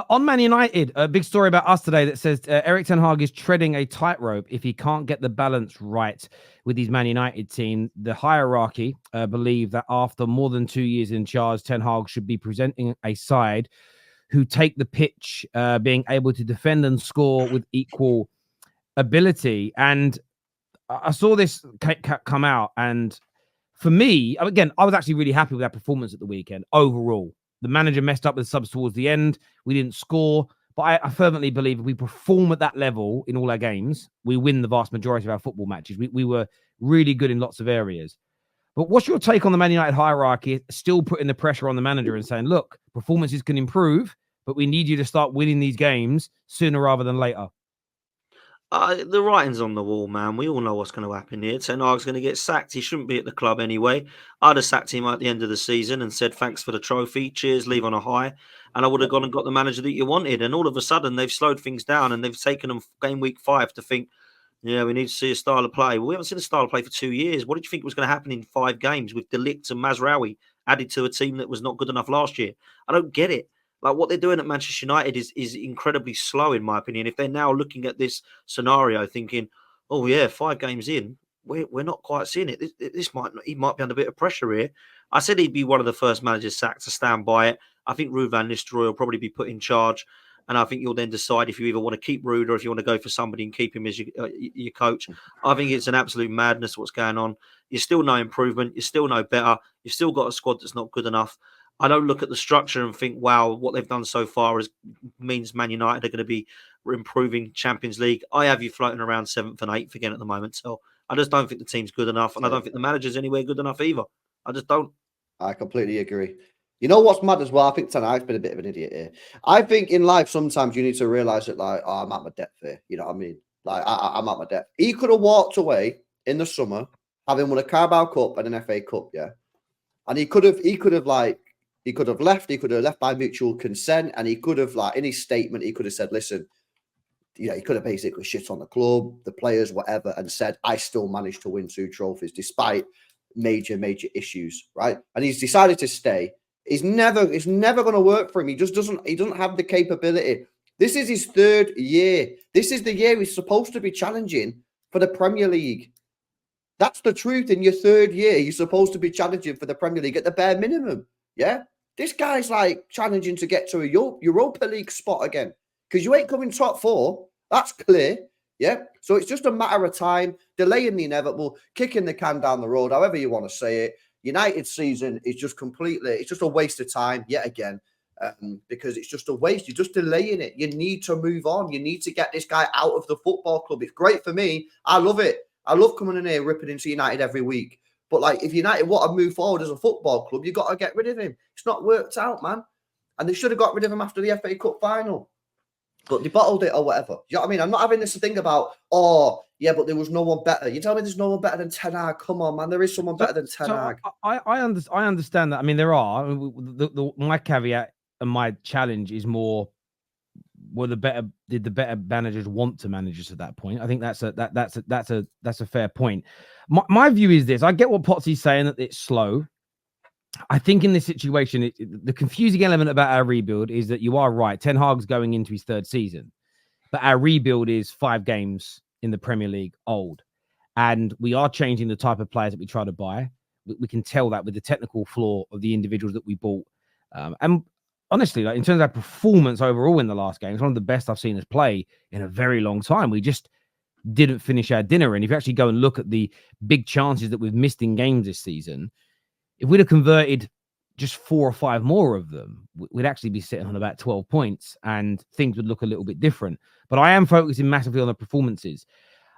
On Man United, a big story about us today that says Erik ten Hag is treading a tightrope if he can't get the balance right with his Man United team. The hierarchy believe that after more than 2 years in charge, ten Hag should be presenting a side who take the pitch, being able to defend and score with equal ability. And I saw this come out, and for me, again, I was actually really happy with that performance at the weekend overall. The manager messed up with subs towards the end. We didn't score, but I fervently believe if we perform at that level in all our games, we win the vast majority of our football matches. We were really good in lots of areas. But what's your take on the Man United hierarchy still putting the pressure on the manager and saying, look, performances can improve, but we need you to start winning these games sooner rather than later? The writing's on the wall, man. We all know what's going to happen here. Ten Hag's going to get sacked. He shouldn't be at the club anyway. I'd have sacked him at the end of the season and said, thanks for the trophy. Cheers, leave on a high. And I would have gone and got the manager that you wanted. And all of a sudden, they've slowed things down and they've taken them game week 5 to think, yeah, we need to see a style of play. Well, we haven't seen a style of play for 2 years. What did you think was going to happen in 5 games with De Ligt and Mazraoui added to a team that was not good enough last year? I don't get it. Like what they're doing at Manchester United is incredibly slow, in my opinion. If they're now looking at this scenario, thinking, "Oh yeah, 5 games in, we're not quite seeing it. He might be under a bit of pressure here." I said he'd be one of the first managers sacked to stand by it. I think Ruud van Nistelrooy will probably be put in charge, and I think you'll then decide if you either want to keep Ruud or if you want to go for somebody and keep him as your coach. I think it's an absolute madness what's going on. You're still no improvement. You're still no better. You've still got a squad that's not good enough. I don't look at the structure and think, wow, what they've done so far means Man United are going to be improving Champions League. I have you floating around 7th and 8th again at the moment. So I just don't think the team's good enough. And I don't think the manager's anywhere good enough either. I just don't. I completely agree. You know what's mad as well? I think I've been a bit of an idiot here. I think in life, sometimes you need to realize that, like, oh, I'm at my depth here. You know what I mean? Like, I'm at my depth. He could have walked away in the summer, having won a Carabao Cup and an FA Cup, yeah? And he could have left. He could have left by mutual consent, and he could have, like, in his statement, he could have said, listen, you know, he could have basically shit on the club, the players, whatever, and said, I still managed to win 2 trophies despite major issues, right? And he's decided to stay. It's never going to work for him. He doesn't have the capability. This is his 3rd year. This is the year he's supposed to be challenging for the Premier League. That's the truth. In your 3rd year, you're supposed to be challenging for the Premier League at the bare minimum. Yeah? This guy's like challenging to get to a Europa League spot again because you ain't coming top 4. That's clear. Yeah. So it's just a matter of time, delaying the inevitable, kicking the can down the road, however you want to say it. United season is just it's just a waste of time yet again because it's just a waste. You're just delaying it. You need to move on. You need to get this guy out of the football club. It's great for me. I love it. I love coming in here ripping into United every week. But, like, if United want to move forward as a football club, you've got to get rid of him. It's not worked out, man. And they should have got rid of him after the FA Cup final. But they bottled it or whatever. You know what I mean? I'm not having this thing about, oh, yeah, but there was no one better. You tell me there's no one better than Ten Hag. Come on, man. There is someone better than Ten Hag. I understand that. I mean, there are. My caveat and my challenge is more, did the better managers want to manage us at that point? I think that's a fair point. My view is this: I get what Potsy's saying that it's slow. I think in this situation, the confusing element about our rebuild is that you are right. Ten Hag's going into his 3rd season, but our rebuild is 5 games in the Premier League old, and we are changing the type of players that we try to buy. We can tell that with the technical flaw of the individuals that we bought, and honestly, like in terms of our performance overall in the last game, it's one of the best I've seen us play in a very long time. We just didn't finish our dinner. And if you actually go and look at the big chances that we've missed in games this season, if we'd have converted just 4 or 5 more of them, we'd actually be sitting on about 12 points and things would look a little bit different. But I am focusing massively on the performances.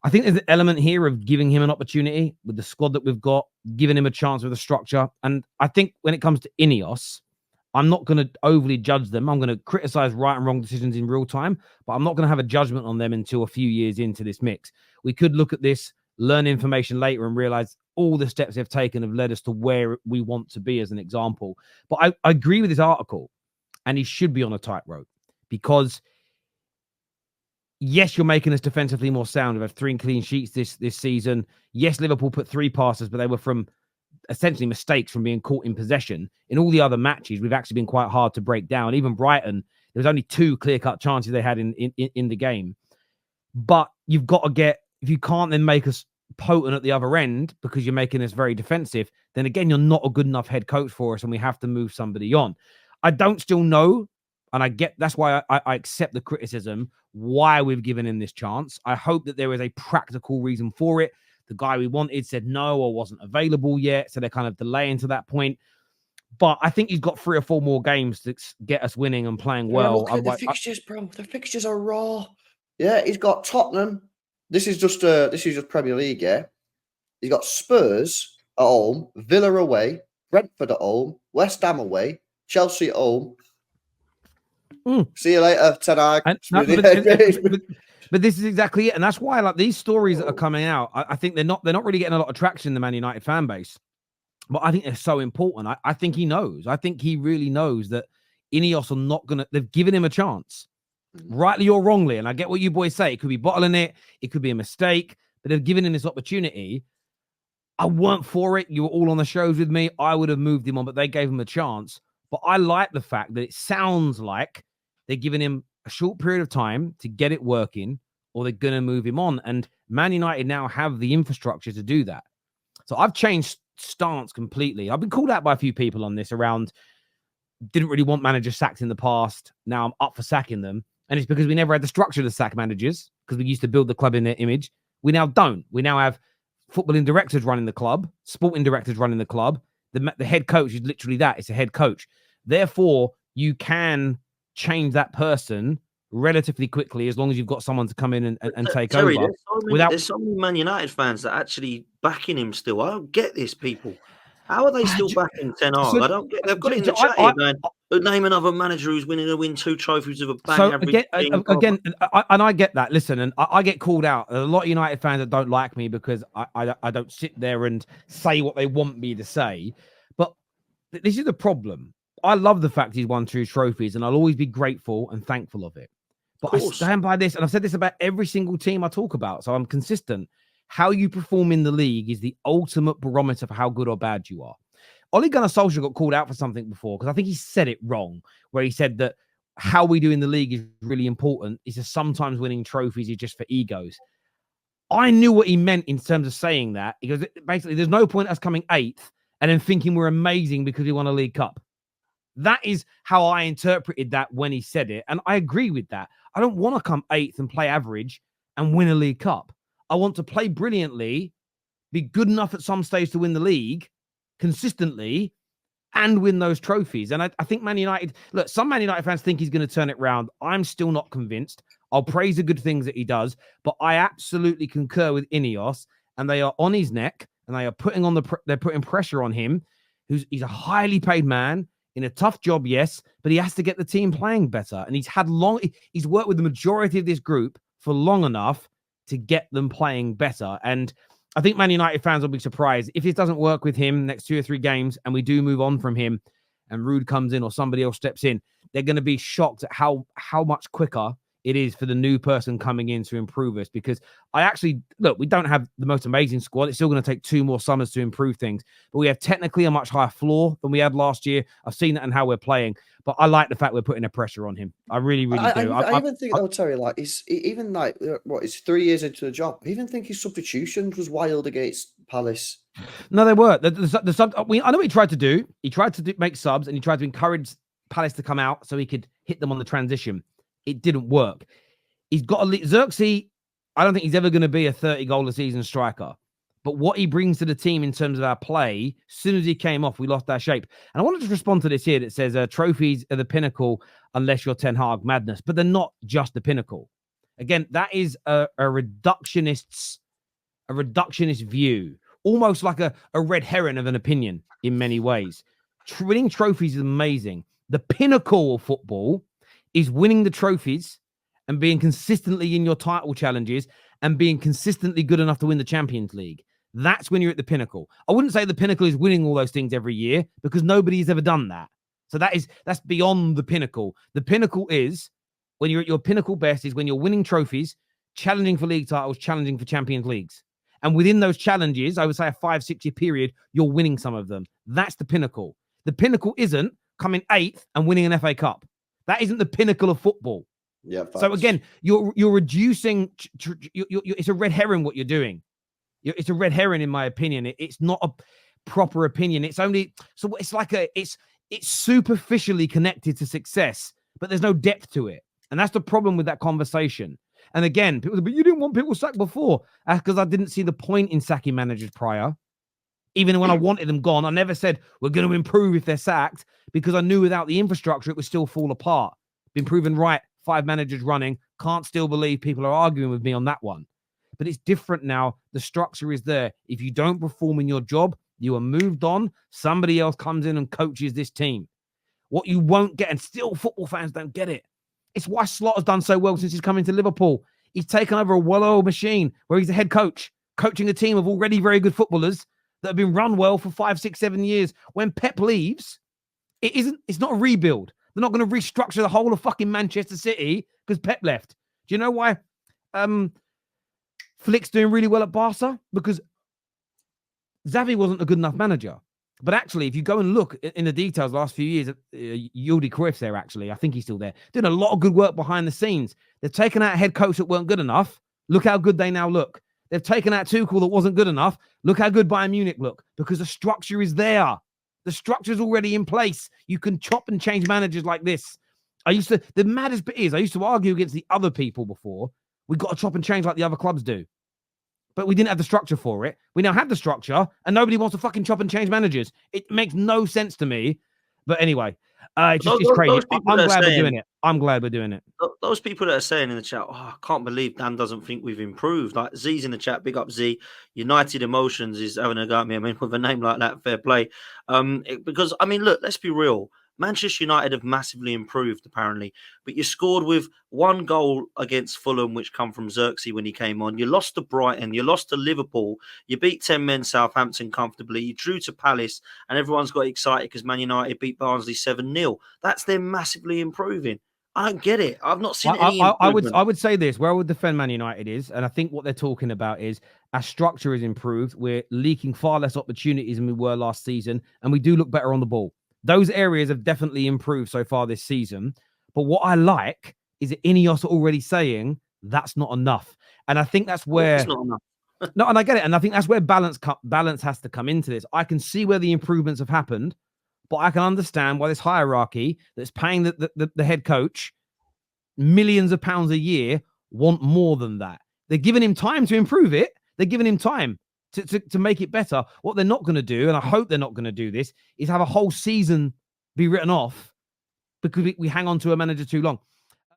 I think there's an element here of giving him an opportunity with the squad that we've got, giving him a chance with the structure. And I think when it comes to Ineos, I'm not going to overly judge them. I'm going to criticize right and wrong decisions in real time, but I'm not going to have a judgment on them until a few years into this mix. We could look at this, learn information later and realize all the steps they've taken have led us to where we want to be as an example. But I agree with this article, and he should be on a tightrope because, yes, you're making us defensively more sound. We've had 3 clean sheets this season. Yes, Liverpool put 3 passes, but they were from essentially mistakes from being caught in possession. In all the other matches, we've actually been quite hard to break down. Even Brighton, There was only 2 clear-cut chances they had in the game. But you've got to get, if you can't then make us potent at the other end because you're making us very defensive, then again, you're not a good enough head coach for us and we have to move somebody on. I don't still know, and I get, that's why I accept the criticism, why we've given him this chance. I hope that there is a practical reason for it. The guy we wanted said no or wasn't available yet, so they're kind of delaying to that point. But I think he's got 3 or 4 more games to get us winning and playing well. Look at the fixtures, bro. The fixtures are raw. Yeah, he's got Tottenham. This is just Premier League, yeah. He's got Spurs at home, Villa away, Brentford at home, West Ham away, Chelsea at home. See you later, Ten Hag. But this is exactly it, and that's why, like, these stories that are coming out, I think they're not really getting a lot of traction in the Man United fan base. But I think they're so important. I think he knows. I think he really knows that Ineos are not gonna. They've given him a chance, rightly or wrongly. And I get what you boys say. It could be bottling it. It could be a mistake. But they've given him this opportunity. I weren't for it. You were all on the shows with me. I would have moved him on, but they gave him a chance. But I like the fact that it sounds like they're giving him a short period of time to get it working, or they're going to move him on. And Man United now have the infrastructure to do that. So I've changed stance completely. I've been called out by a few people on this around, didn't really want managers sacked in the past. Now I'm up for sacking them. And it's because we never had the structure to sack managers, because we used to build the club in their image. We now don't. We now have footballing directors running the club, sporting directors running the club. The head coach is literally that. It's a head coach. Therefore, you can change that person relatively quickly as long as you've got someone to come in and take Terry, over. There's so many Man United fans that are actually backing him still. I don't get this, people. How are they still backing Ten Hag? I don't get. They've got it in the chat here, man. Name another manager who's going to win 2 trophies with a bang. So again, I get that. Listen, and I get called out. A lot of United fans that don't like me because I don't sit there and say what they want me to say. But this is the problem. I love the fact he's won 2 trophies, and I'll always be grateful and thankful of it. But I stand by this, and I've said this about every single team I talk about, so I'm consistent. How you perform in the league is the ultimate barometer for how good or bad you are. Ole Gunnar Solskjaer got called out for something before, because I think he said it wrong, where he said that how we do in the league is really important. It's just sometimes winning trophies is just for egos. I knew what he meant in terms of saying that. He goes, basically, there's no point us coming 8th and then thinking we're amazing because we won a League Cup. That is how I interpreted that when he said it. And I agree with that. I don't want to come 8th and play average and win a League Cup. I want to play brilliantly, be good enough at some stage to win the league consistently, and win those trophies. And I think Man United, look, some Man United fans think he's going to turn it around. I'm still not convinced. I'll praise the good things that he does, but I absolutely concur with Ineos, and they are on his neck, and they are they're putting pressure on him. He's a highly paid man in a tough job, yes, but he has to get the team playing better. And he's worked with the majority of this group for long enough to get them playing better. And I think Man United fans will be surprised if it doesn't work with him next 2 or 3 games and we do move on from him and Ruud comes in or somebody else steps in. They're going to be shocked at how much quicker it is for the new person coming in to improve us. Because we don't have the most amazing squad. It's still going to take 2 more summers to improve things, but we have technically a much higher floor than we had last year. I've seen that in how we're playing, but I like the fact we're putting a pressure on him. I really, really do. I even think though, Terry, like he's 3 years into the job. I even think his substitutions was wild against Palace. No, they were. The sub. I know what he tried to do. He tried to make subs, and he tried to encourage Palace to come out so he could hit them on the transition. It didn't work. He's got Xerxes. I don't think he's ever going to be a 30-goal-a-season striker. But what he brings to the team in terms of our play, as soon as he came off, we lost our shape. And I wanted to respond to this here that says trophies are the pinnacle unless you're Ten Hag, madness. But they're not just the pinnacle. Again, that is a reductionist view, almost like a red herring of an opinion in many ways. Winning trophies is amazing. The pinnacle of football is winning the trophies and being consistently in your title challenges and being consistently good enough to win the Champions League. That's when you're at the pinnacle. I wouldn't say the pinnacle is winning all those things every year, because nobody's ever done that. So that's beyond the pinnacle. The pinnacle is when you're at your pinnacle best, is when you're winning trophies, challenging for league titles, challenging for Champions Leagues. And within those challenges, I would say a 5-6 year period, you're winning some of them. That's the pinnacle. The pinnacle isn't coming 8th and winning an FA Cup. That isn't the pinnacle of football. Yeah. So again, you're reducing. It's a red herring what you're doing. It's a red herring in my opinion. It's not a proper opinion. It's only so it's like it's superficially connected to success, but there's no depth to it, and that's the problem with that conversation. And again, people say, but you didn't want people sacked before. That's because I didn't see the point in sacking managers prior. Even when I wanted them gone, I never said we're going to improve if they're sacked, because I knew without the infrastructure, it would still fall apart. Been proven right. 5 managers running. Can't still believe people are arguing with me on that one. But it's different now. The structure is there. If you don't perform in your job, you are moved on. Somebody else comes in and coaches this team. What you won't get, and still football fans don't get it. It's why Slotter's done so well since he's come into Liverpool. He's taken over a well-oiled machine where he's the head coach, coaching a team of already very good footballers that have been run well for 5, 6, 7 years. When Pep leaves, it's not a rebuild. They're not going to restructure the whole of fucking Manchester City because Pep left. Do you know why Flick's doing really well at Barca? Because Xavi wasn't a good enough manager. But actually, if you go and look in the details the last few years, Jordi Cruyff's there, actually. I think he's still there. Doing a lot of good work behind the scenes. They've taken out a head coach that weren't good enough. Look how good they now look. They've taken out Tuchel that wasn't good enough. Look how good Bayern Munich look, because the structure is there. The structure's already in place. You can chop and change managers like this. The maddest bit is, I used to argue against the other people before. We've got to chop and change like the other clubs do. But we didn't have the structure for it. We now have the structure, and nobody wants to fucking chop and change managers. It makes no sense to me. But anyway, it's crazy. I'm glad we're doing it. I'm glad we're doing it. Those people that are saying in the chat, oh, I can't believe Dan doesn't think we've improved. Like Z's in the chat, big up Z. United Emotions is having a go at me. I mean, with a name like that, fair play. Because, I mean, look, let's be real. Manchester United have massively improved, apparently. But you scored with 1 goal against Fulham, which come from Xerxes when he came on. You lost to Brighton. You lost to Liverpool. You beat 10 men Southampton comfortably. You drew to Palace, and everyone's got excited because Man United beat Barnsley 7-0. That's them massively improving. I don't get it. I've not seen any improvement. I would say this, where I would defend Man United is, and I think what they're talking about is our structure is improved. We're leaking far less opportunities than we were last season, and we do look better on the ball. Those areas have definitely improved so far this season. But what I like is that Ineos are already saying that's not enough. And I think that's where... It's not enough. No, and I get it. And I think that's where balance has to come into this. I can see where the improvements have happened, but I can understand why this hierarchy that's paying the head coach millions of pounds a year want more than that. They're giving him time to improve it. They're giving him time to make it better. What they're not going to do, and I hope they're not going to do this, is have a whole season be written off because we hang on to a manager too long.